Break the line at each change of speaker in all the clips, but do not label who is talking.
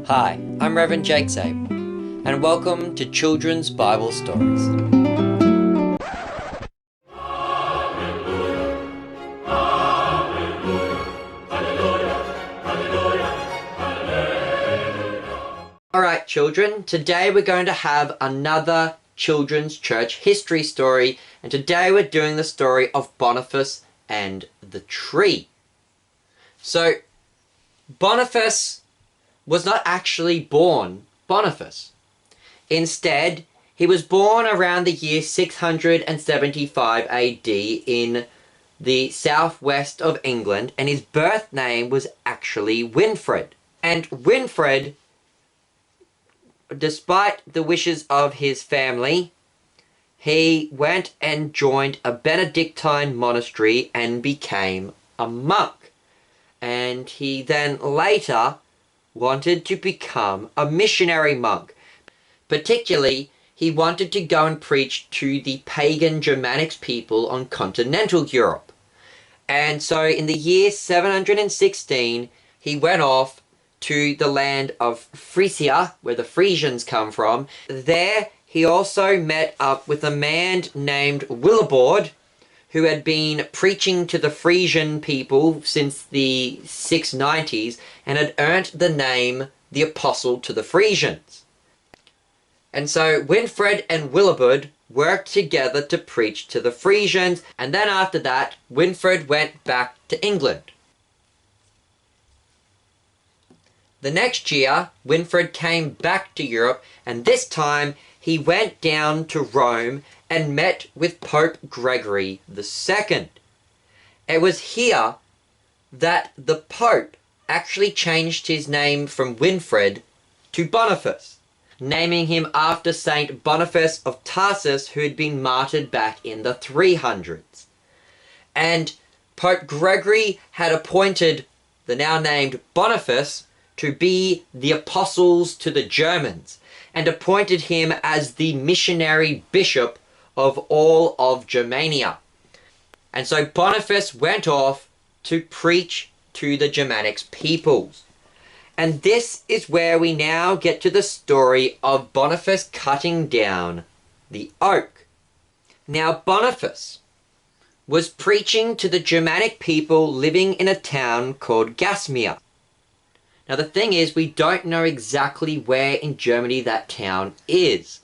Hi, I'm Reverend Jake Sabe, and welcome to Children's Bible Stories. Alright children, today we're going to have another children's church history story, and today we're doing the story of Boniface and the tree. So, Boniface was not actually born Boniface. Instead, he was born around the year 675 AD in the southwest of England, and his birth name was actually Winfrid. And Winfrid, despite the wishes of his family, he went and joined a Benedictine monastery and became a monk. And he then later wanted to become a missionary monk. Particularly, he wanted to go and preach to the pagan Germanic people on continental Europe. And so in the year 716, he went off to the land of Frisia, where the Frisians come from. There, he also met up with a man named Willibrord, who had been preaching to the Frisian people since the 690s and had earned the name the Apostle to the Frisians. And so Winfrid and Willibrord worked together to preach to the Frisians, and then after that, Winfrid went back to England. The next year, Winfrid came back to Europe, and this time he went down to Rome and met with Pope Gregory II. It was here that the Pope actually changed his name from Winfrid to Boniface, naming him after Saint Boniface of Tarsus, who had been martyred back in the 300s. And Pope Gregory had appointed the now named Boniface to be the apostles to the Germans, and appointed him as the missionary bishop of all of Germania. And so Boniface went off to preach to the Germanic peoples. And this is where we now get to the story of Boniface cutting down the oak. Now Boniface was preaching to the Germanic people living in a town called Gasmia. Now the thing is, we don't know exactly where in Germany that town is.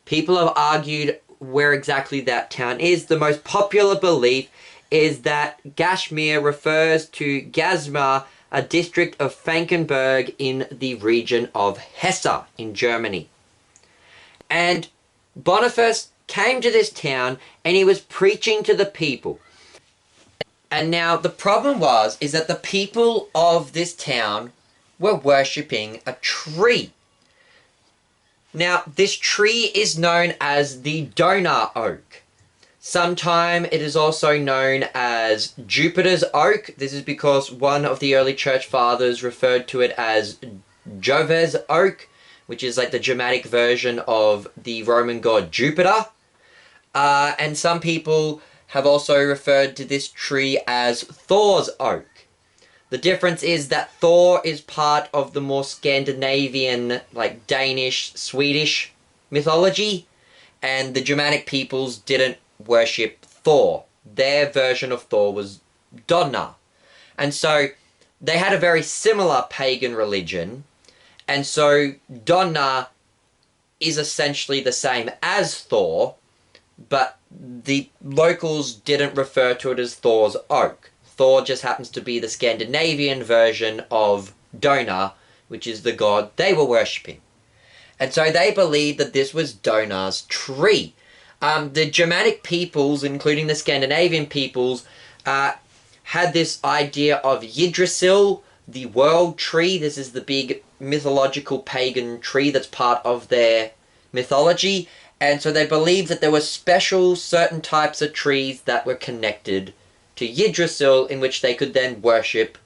People have argued where exactly that town is. The most popular belief is that Gasmir refers to Gasmar, a district of Frankenberg in the region of Hesse in Germany. And Boniface came to this town and he was preaching to the people. And now the problem is that the people of this town were worshipping a tree. Now, this tree is known as the Donau oak. Sometimes it is also known as Jupiter's oak. This is because one of the early church fathers referred to it as Jove's oak, which is like the Germanic version of the Roman god Jupiter. And some people have also referred to this tree as Thor's oak. The difference is that Thor is part of the more Scandinavian, like Danish, Swedish mythology, and the Germanic peoples didn't worship Thor. Their version of Thor was Donna. And so they had a very similar pagan religion, and so Donna is essentially the same as Thor, but the locals didn't refer to it as Thor's oak. Thor just happens to be the Scandinavian version of Dona, which is the god they were worshipping. And so they believed that this was Dona's tree. The Germanic peoples, including the Scandinavian peoples, had this idea of Yggdrasil, the world tree. This is the big mythological pagan tree that's part of their mythology. And so they believed that there were special certain types of trees that were connected to Yggdrasil, in which they could then worship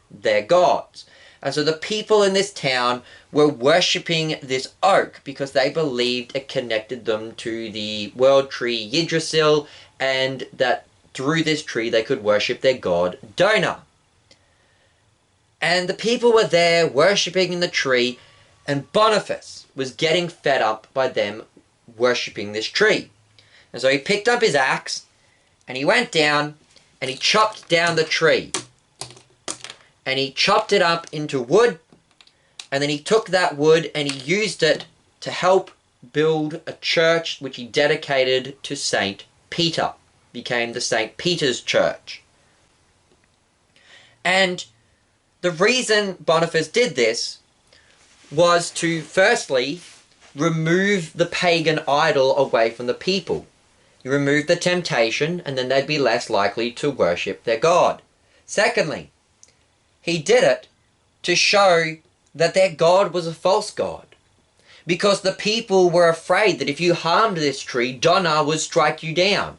their gods. And so the people in this town were worshipping this oak because they believed it connected them to the world tree Yggdrasil, and that through this tree they could worship their god Dona. And the people were there worshipping in the tree, and Boniface was getting fed up by them worshipping this tree. And so he picked up his axe, and he went down, and he chopped down the tree. And he chopped it up into wood, and then he took that wood and he used it to help build a church which he dedicated to Saint Peter. Became the Saint Peter's Church. And the reason Boniface did this was to firstly remove the pagan idol away from the people. He removed the temptation, and then they'd be less likely to worship their God. Secondly, he did it to show that their God was a false god, because the people were afraid that if you harmed this tree, Donna would strike you down.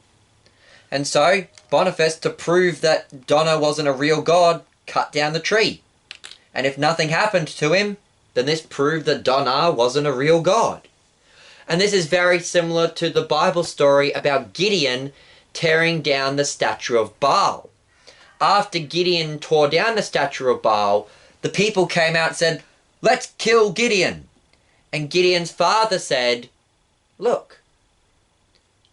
And so Boniface, to prove that Donna wasn't a real god, cut down the tree. And if nothing happened to him, then this proved that Donna wasn't a real god. And this is very similar to the Bible story about Gideon tearing down the statue of Baal. After Gideon tore down the statue of Baal, the people came out and said, "Let's kill Gideon." And Gideon's father said, "Look,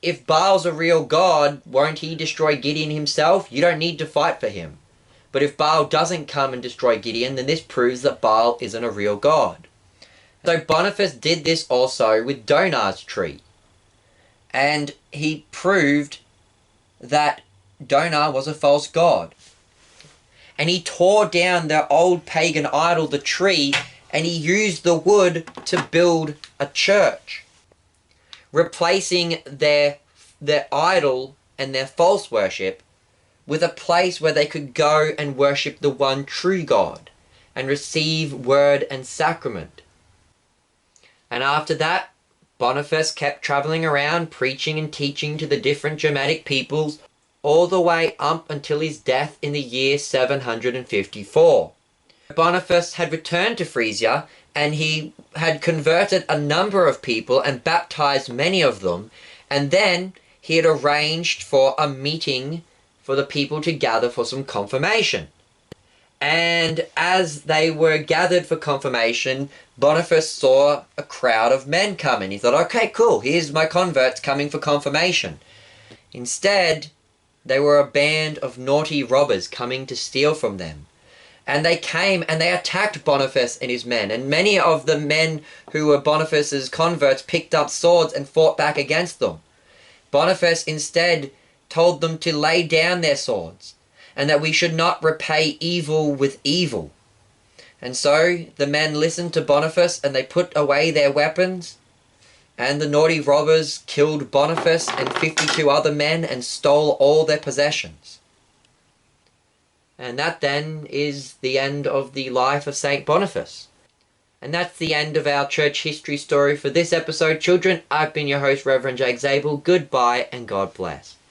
if Baal's a real god, won't he destroy Gideon himself? You don't need to fight for him. But if Baal doesn't come and destroy Gideon, then this proves that Baal isn't a real god." So Boniface did this also with Donar's tree. And he proved that Donar was a false god. And he tore down the old pagan idol, the tree, and he used the wood to build a church, replacing their idol and their false worship with a place where they could go and worship the one true God and receive word and sacrament. And after that, Boniface kept travelling around preaching and teaching to the different Germanic peoples all the way up until his death in the year 754. Boniface had returned to Frisia, and he had converted a number of people and baptized many of them, and then he had arranged for a meeting for the people to gather for some confirmation. And as they were gathered for confirmation, Boniface saw a crowd of men coming. He thought, okay, cool, here's my converts coming for confirmation. Instead, they were a band of naughty robbers coming to steal from them. And they came and they attacked Boniface and his men. And many of the men who were Boniface's converts picked up swords and fought back against them. Boniface instead told them to lay down their swords, and that we should not repay evil with evil. And so the men listened to Boniface, and they put away their weapons, and the naughty robbers killed Boniface and 52 other men and stole all their possessions. And that then is the end of the life of Saint Boniface. And that's the end of our church history story for this episode, children. I've been your host, Reverend Jake Zabel. Goodbye and God bless.